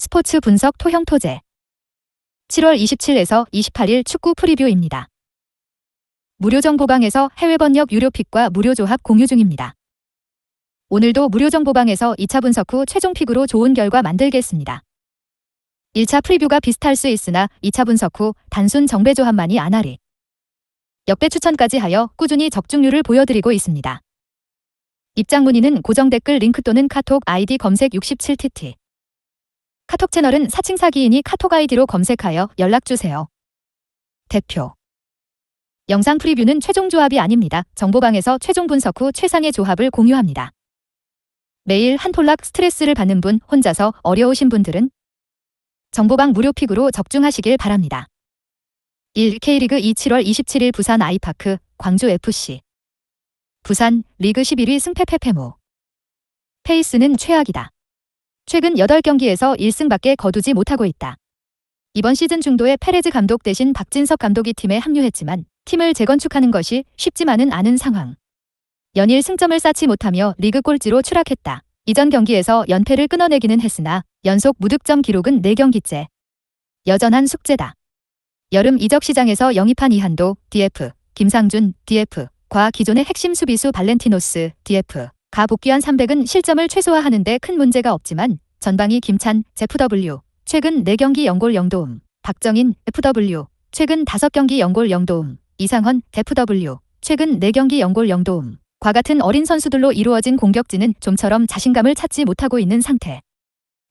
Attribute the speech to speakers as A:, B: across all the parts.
A: 스포츠 분석 토형 토제 7월 27일에서 28일 축구 프리뷰입니다. 무료 정보방에서 해외 번역 유료 픽과 무료 조합 공유 중입니다. 오늘도 무료 정보방에서 2차 분석 후 최종 픽으로 좋은 결과 만들겠습니다. 1차 프리뷰가 비슷할 수 있으나 2차 분석 후 단순 정배 조합만이 아나리 역배 추천까지 하여 꾸준히 적중률을 보여드리고 있습니다. 입장 문의는 고정 댓글 링크 또는 카톡 아이디 검색 67TT. 카톡 채널은 사칭 사기인이 카톡 아이디로 검색하여 연락주세요. 대표 영상 프리뷰는 최종 조합이 아닙니다. 정보방에서 최종 분석 후 최상의 조합을 공유합니다. 매일 한 톨락 스트레스를 받는 분, 혼자서 어려우신 분들은 정보방 무료 픽으로 적중하시길 바랍니다. 1. K리그 2 7월 27일 부산 아이파크, 광주 FC. 부산, 리그 11위 승패 패패무. 페이스는 최악이다. 최근 8경기에서 1승밖에 거두지 못하고 있다. 이번 시즌 중도에 페레즈 감독 대신 박진섭 감독이 팀에 합류했지만 팀을 재건축하는 것이 쉽지만은 않은 상황. 연일 승점을 쌓지 못하며 리그 꼴찌로 추락했다. 이전 경기에서 연패를 끊어내기는 했으나 연속 무득점 기록은 4경기째. 여전한 숙제다. 여름 이적 시장에서 영입한 이한도, DF, 김상준, DF, 과 기존의 핵심 수비수 발렌티노스, DF, 가 복귀한 300은 실점을 최소화하는 데 큰 문제가 없지만 전방이 김찬, FW, 최근 4경기 0골 0도움, 박정인, FW, 최근 5경기 0골 0도움, 이상헌, FW, 최근 4경기 0골 0도움, 과 같은 어린 선수들로 이루어진 공격진은 좀처럼 자신감을 찾지 못하고 있는 상태.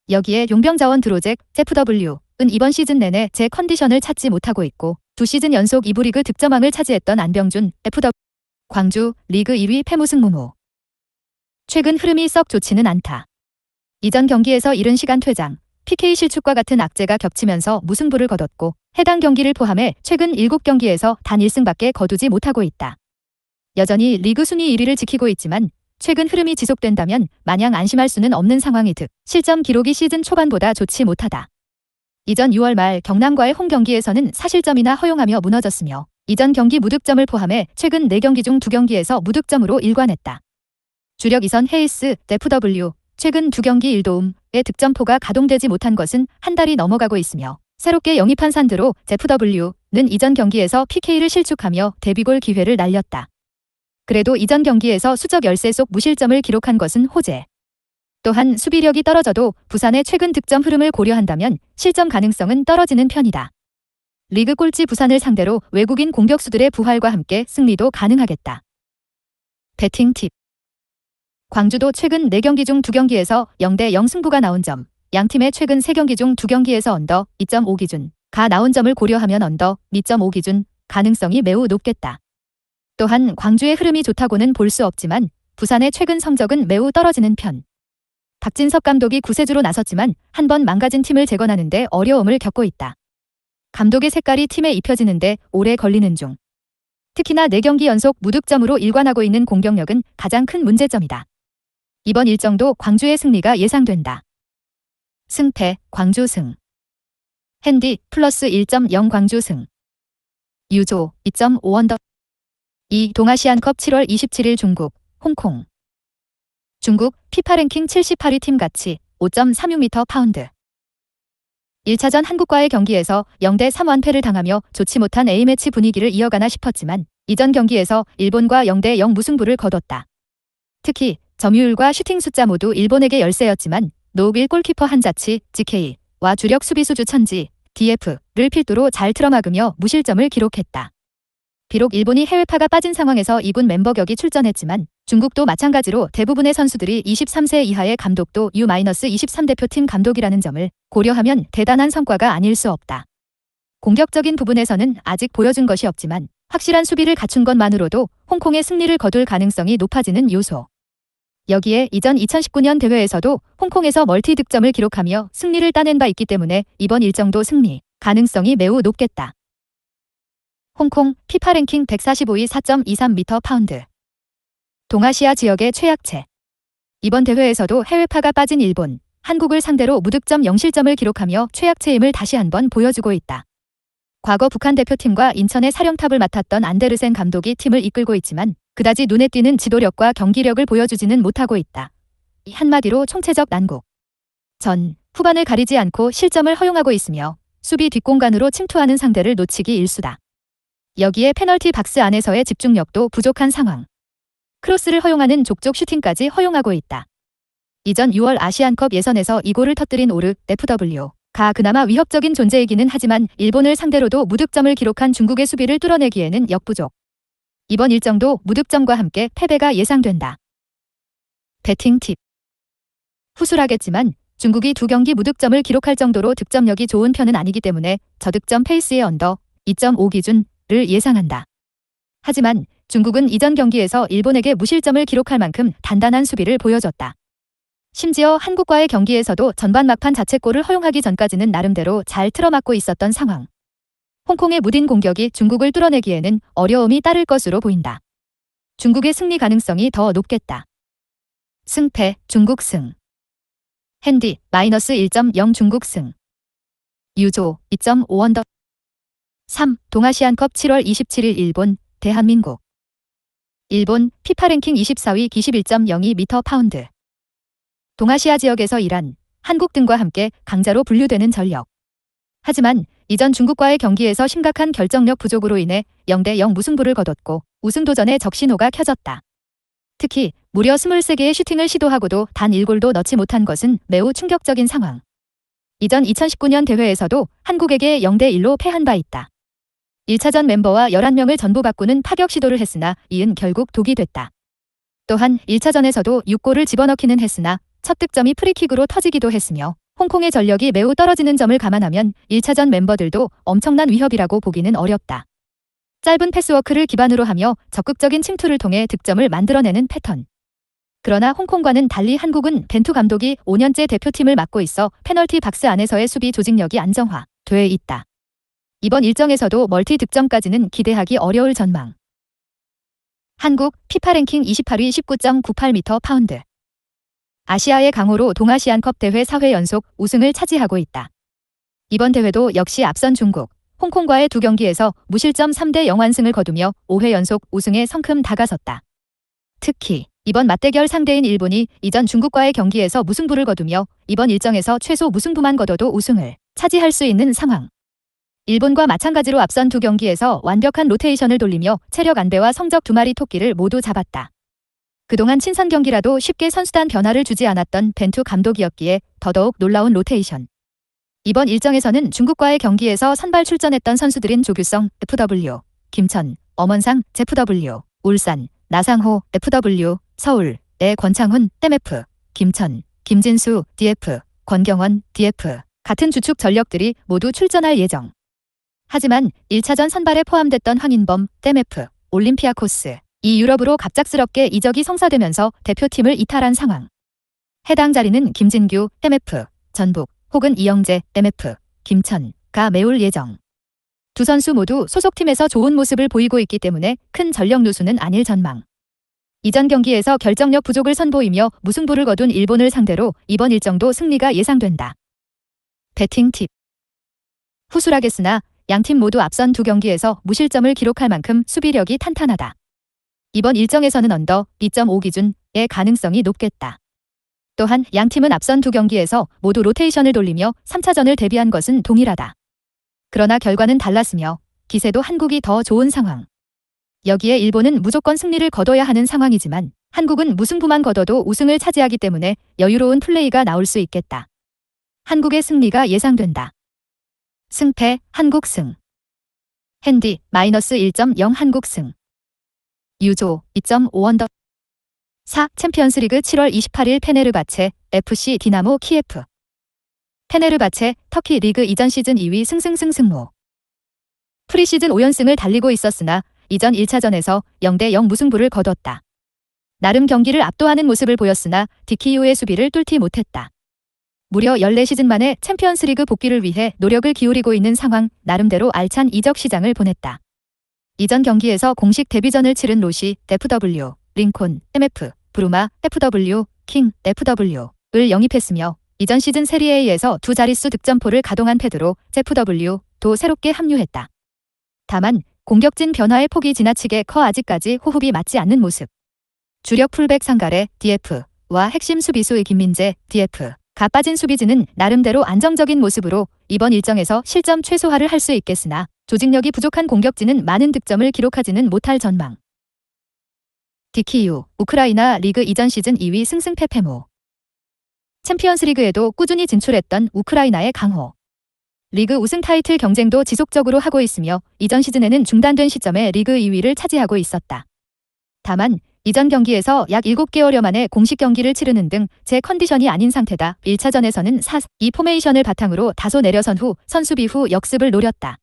A: 여기에 용병자원 드로잭, FW는 이번 시즌 내내 제 컨디션을 찾지 못하고 있고 2시즌 연속 2부 리그 득점왕을 차지했던 안병준, FW, 광주, 리그 2위 패무승 무무. 최근 흐름이 썩 좋지는 않다. 이전 경기에서 이른 시간 퇴장, PK 실축과 같은 악재가 겹치면서 무승부를 거뒀고 해당 경기를 포함해 최근 7경기에서 단 1승밖에 거두지 못하고 있다. 여전히 리그 순위 1위를 지키고 있지만 최근 흐름이 지속된다면 마냥 안심할 수는 없는 상황이 득 실점 기록이 시즌 초반보다 좋지 못하다. 이전 6월 말 경남과의 홈 경기에서는 사실점이나 허용하며 무너졌으며 이전 경기 무득점을 포함해 최근 4경기 중 2경기에서 무득점으로 일관했다. 주력 이선 헤이스, FW, 최근 2경기 1도움의 득점포가 가동되지 못한 것은 한 달이 넘어가고 있으며 새롭게 영입한 산드로, FW는 이전 경기에서 PK를 실축하며 데뷔골 기회를 날렸다. 그래도 이전 경기에서 수적 열세 속 무실점을 기록한 것은 호재. 또한 수비력이 떨어져도 부산의 최근 득점 흐름을 고려한다면 실점 가능성은 떨어지는 편이다. 리그 꼴찌 부산을 상대로 외국인 공격수들의 부활과 함께 승리도 가능하겠다. 배팅 팁. 광주도 최근 4경기 중 2경기에서 0대0 승부가 나온 점, 양팀의 최근 3경기 중 2경기에서 언더 2.5 기준, 가 나온 점을 고려하면 언더 2.5 기준 가능성이 매우 높겠다. 또한 광주의 흐름이 좋다고는 볼 수 없지만 부산의 최근 성적은 매우 떨어지는 편. 박진섭 감독이 구세주로 나섰지만 한 번 망가진 팀을 재건하는 데 어려움을 겪고 있다. 감독의 색깔이 팀에 입혀지는데 오래 걸리는 중. 특히나 4경기 연속 무득점으로 일관하고 있는 공격력은 가장 큰 문제점이다. 이번 일정도 광주의 승리가 예상된다. 승패, 광주 승. 핸디, 플러스 1.0 광주 승. 유조, 2.5 언더. 2. 동아시안컵 7월 27일 중국, 홍콩. 중국, 피파 랭킹 78위 팀 가치, 5.36m 파운드. 1차전 한국과의 경기에서 0대3 완패를 당하며 좋지 못한 A매치 분위기를 이어가나 싶었지만 이전 경기에서 일본과 0대0 무승부를 거뒀다. 특히 점유율과 슈팅 숫자 모두 일본에게 열세였지만 노우빌 골키퍼 한자치, GK와 주력 수비수 주천지, DF를 필두로 잘 틀어막으며 무실점을 기록했다. 비록 일본이 해외파가 빠진 상황에서 2군 멤버 격이 출전했지만 중국도 마찬가지로 대부분의 선수들이 23세 이하의 감독도 U-23 대표팀 감독이라는 점을 고려하면 대단한 성과가 아닐 수 없다. 공격적인 부분에서는 아직 보여준 것이 없지만 확실한 수비를 갖춘 것만으로도 홍콩의 승리를 거둘 가능성이 높아지는 요소. 여기에 이전 2019년 대회에서도 홍콩에서 멀티 득점을 기록하며 승리를 따낸 바 있기 때문에 이번 일정도 승리 가능성이 매우 높겠다. 홍콩, 피파 랭킹 145위 4.23m 파운드. 동아시아 지역의 최약체. 이번 대회에서도 해외파가 빠진 일본, 한국을 상대로 무득점 0실점을 기록하며 최약체임을 다시 한번 보여주고 있다. 과거 북한 대표팀과 인천의 사령탑을 맡았던 안데르센 감독이 팀을 이끌고 있지만 그다지 눈에 띄는 지도력과 경기력을 보여주지는 못하고 있다. 한마디로 총체적 난국. 전 후반을 가리지 않고 실점을 허용하고 있으며 수비 뒷공간으로 침투하는 상대를 놓치기 일쑤다. 여기에 페널티 박스 안에서의 집중력도 부족한 상황. 크로스를 허용하는 족족 슈팅까지 허용하고 있다. 이전 6월 아시안컵 예선에서 이 골을 터뜨린 오르 FW가 그나마 위협적인 존재이기는 하지만 일본을 상대로도 무득점을 기록한 중국의 수비를 뚫어내기에는 역부족. 이번 일정도 무득점과 함께 패배가 예상된다. 배팅 팁. 후술하겠지만 중국이 2경기 무득점을 기록할 정도로 득점력이 좋은 편은 아니기 때문에 저득점 페이스의 언더 2.5 기준을 예상한다. 하지만 중국은 이전 경기에서 일본에게 무실점을 기록할 만큼 단단한 수비를 보여줬다. 심지어 한국과의 경기에서도 전반 막판 자책골을 허용하기 전까지는 나름대로 잘 틀어막고 있었던 상황. 홍콩의 무딘 공격이 중국을 뚫어내기에는 어려움이 따를 것으로 보인다. 중국의 승리 가능성이 더 높겠다. 승패 중국 승. 핸디 -1.0 중국 승. 유조 2.5 언더. 3. 동아시안컵 7월 27일 일본, 대한민국. 일본 피파 랭킹 24위 21.02m 파운드. 동아시아 지역에서 이란, 한국 등과 함께 강자로 분류되는 전력. 하지만 이전 중국과의 경기에서 심각한 결정력 부족으로 인해 0대0 무승부를 거뒀고 우승 도전에 적신호가 켜졌다. 특히 무려 23개의 슈팅을 시도하고도 단 1골도 넣지 못한 것은 매우 충격적인 상황. 이전 2019년 대회에서도 한국에게 0대1로 패한 바 있다. 1차전 멤버와 11명을 전부 바꾸는 파격 시도를 했으나 이은 결국 독이 됐다. 또한 1차전에서도 6골을 집어넣기는 했으나 첫 득점이 프리킥으로 터지기도 했으며 홍콩의 전력이 매우 떨어지는 점을 감안하면 1차전 멤버들도 엄청난 위협이라고 보기는 어렵다. 짧은 패스워크를 기반으로 하며 적극적인 침투를 통해 득점을 만들어내는 패턴. 그러나 홍콩과는 달리 한국은 벤투 감독이 5년째 대표팀을 맡고 있어 페널티 박스 안에서의 수비 조직력이 안정화돼 있다. 이번 일정에서도 멀티 득점까지는 기대하기 어려울 전망. 한국 피파 랭킹 28위 19.98m 파운드. 아시아의 강호로 동아시안컵 대회 4회 연속 우승을 차지하고 있다. 이번 대회도 역시 앞선 중국, 홍콩과의 2경기에서 무실점 3대0 완승을 거두며 5회 연속 우승에 성큼 다가섰다. 특히 이번 맞대결 상대인 일본이 이전 중국과의 경기에서 무승부를 거두며 이번 일정에서 최소 무승부만 거둬도 우승을 차지할 수 있는 상황. 일본과 마찬가지로 앞선 2경기에서 완벽한 로테이션을 돌리며 체력 안배와 성적 2마리 토끼를 모두 잡았다. 그동안 친선 경기라도 쉽게 선수단 변화를 주지 않았던 벤투 감독이었기에 더더욱 놀라운 로테이션. 이번 일정에서는 중국과의 경기에서 선발 출전했던 선수들인 조규성 FW, 김천, 엄원상 ZW, 울산, 나상호 FW, 서울의 권창훈 MF, 김천, 김진수 DF, 권경원 DF 같은 주축 전력들이 모두 출전할 예정. 하지만 1차전 선발에 포함됐던 황인범 MF, 올림피아코스 이 유럽으로 갑작스럽게 이적이 성사되면서 대표팀을 이탈한 상황. 해당 자리는 김진규 MF, 전북 혹은 이영재 MF, 김천가 메울 예정. 두 선수 모두 소속팀에서 좋은 모습을 보이고 있기 때문에 큰 전력 누수는 아닐 전망. 이전 경기에서 결정력 부족을 선보이며 무승부를 거둔 일본을 상대로 이번 일정도 승리가 예상된다. 배팅 팁. 후술하겠으나 양팀 모두 앞선 2경기에서 무실점을 기록할 만큼 수비력이 탄탄하다. 이번 일정에서는 언더 2.5 기준의 가능성이 높겠다. 또한 양팀은 앞선 2경기에서 모두 로테이션을 돌리며 3차전을 대비한 것은 동일하다. 그러나 결과는 달랐으며 기세도 한국이 더 좋은 상황. 여기에 일본은 무조건 승리를 거둬야 하는 상황이지만 한국은 무승부만 거둬도 우승을 차지하기 때문에 여유로운 플레이가 나올 수 있겠다. 한국의 승리가 예상된다. 승패 한국 승. 핸디 -1.0 한국 승. 유조 2.5 언더. 4. 챔피언스리그 7월 28일 페네르바체 FC 디나모 키예프. 페네르바체 터키 리그 이전 시즌 2위 승승승승무. 프리시즌 5연승을 달리고 있었으나 이전 1차전에서 0대0 무승부를 거뒀다. 나름 경기를 압도하는 모습을 보였으나 디키유의 수비를 뚫지 못했다. 무려 14시즌 만에 챔피언스리그 복귀를 위해 노력을 기울이고 있는 상황. 나름대로 알찬 이적 시장을 보냈다. 이전 경기에서 공식 데뷔전을 치른 로시 FW, 링콘 MF, 브루마 FW, 킹 FW를 영입했으며 이전 시즌 세리에에서 2 자릿수 득점포를 가동한 페드로 FW도 새롭게 합류했다. 다만 공격진 변화의 폭이 지나치게 커 아직까지 호흡이 맞지 않는 모습. 주력 풀백 상가레 DF와 핵심 수비수 김민재 DF, 가빠진 수비진은 나름대로 안정적인 모습으로 이번 일정에서 실점 최소화를 할 수 있겠으나 조직력이 부족한 공격진은 많은 득점을 기록하지는 못할 전망. 디키유, 우크라이나 리그 이전 시즌 2위 승승패패모. 챔피언스리그에도 꾸준히 진출했던 우크라이나의 강호. 리그 우승 타이틀 경쟁도 지속적으로 하고 있으며 이전 시즌에는 중단된 시점에 리그 2위를 차지하고 있었다. 다만 이전 경기에서 약 7개월여 만에 공식 경기를 치르는 등 제 컨디션이 아닌 상태다. 1차전에서는 4-2 포메이션을 바탕으로 다소 내려선 후 선수비 후 역습을 노렸다.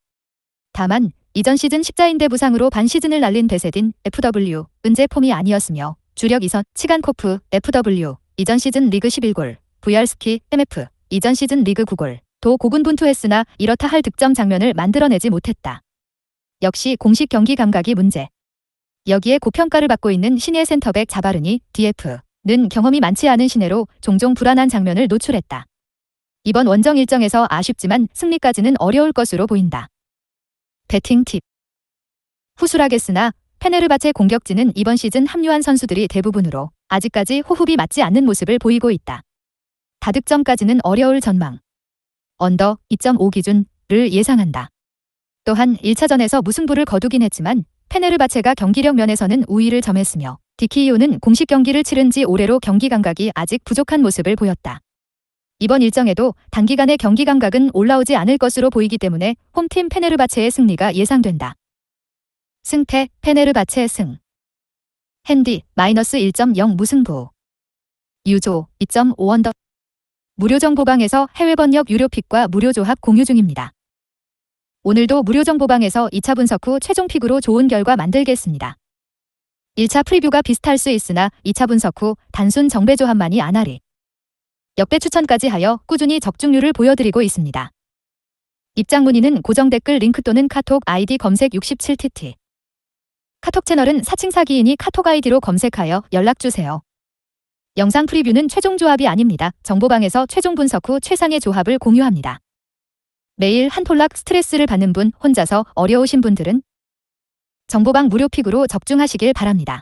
A: 다만 이전 시즌 십자인대 부상으로 반 시즌을 날린 베세딘, FW, 은재 폼이 아니었으며 주력 이선, 치간코프, FW, 이전 시즌 리그 11골, 부얄스키, MF, 이전 시즌 리그 9골, 도 고군분투했으나 이렇다 할 득점 장면을 만들어내지 못했다. 역시 공식 경기 감각이 문제. 여기에 고평가를 받고 있는 신예 센터백 자바르니, DF는 경험이 많지 않은 신예로 종종 불안한 장면을 노출했다. 이번 원정 일정에서 아쉽지만 승리까지는 어려울 것으로 보인다. 배팅 팁. 후술하겠으나 페네르바체 공격진은 이번 시즌 합류한 선수들이 대부분으로 아직까지 호흡이 맞지 않는 모습을 보이고 있다. 다득점까지는 어려울 전망. 언더 2.5 기준을 예상한다. 또한 1차전에서 무승부를 거두긴 했지만 페네르바체가 경기력 면에서는 우위를 점했으며 디키이오는 공식 경기를 치른 지 올해로 경기 감각이 아직 부족한 모습을 보였다. 이번 일정에도 단기간에 경기 감각은 올라오지 않을 것으로 보이기 때문에 홈팀 페네르바체의 승리가 예상된다. 승패 페네르바체 승. 핸디 -1.0 무승부. 유조 2.5 언더. 무료 정보방에서 해외 번역 유료 픽과 무료 조합 공유 중입니다. 오늘도 무료 정보방에서 2차 분석 후 최종 픽으로 좋은 결과 만들겠습니다. 1차 프리뷰가 비슷할 수 있으나 2차 분석 후 단순 정배 조합만이 아나리. 역배 추천까지 하여 꾸준히 적중률을 보여드리고 있습니다. 입장 문의는 고정 댓글 링크 또는 카톡 아이디 검색 67TT. 카톡 채널은 4층 사기인이 카톡 아이디로 검색하여 연락주세요. 영상 프리뷰는 최종 조합이 아닙니다. 정보방에서 최종 분석 후 최상의 조합을 공유합니다. 매일 한 톨락 스트레스를 받는 분, 혼자서 어려우신 분들은 정보방 무료 픽으로 적중하시길 바랍니다.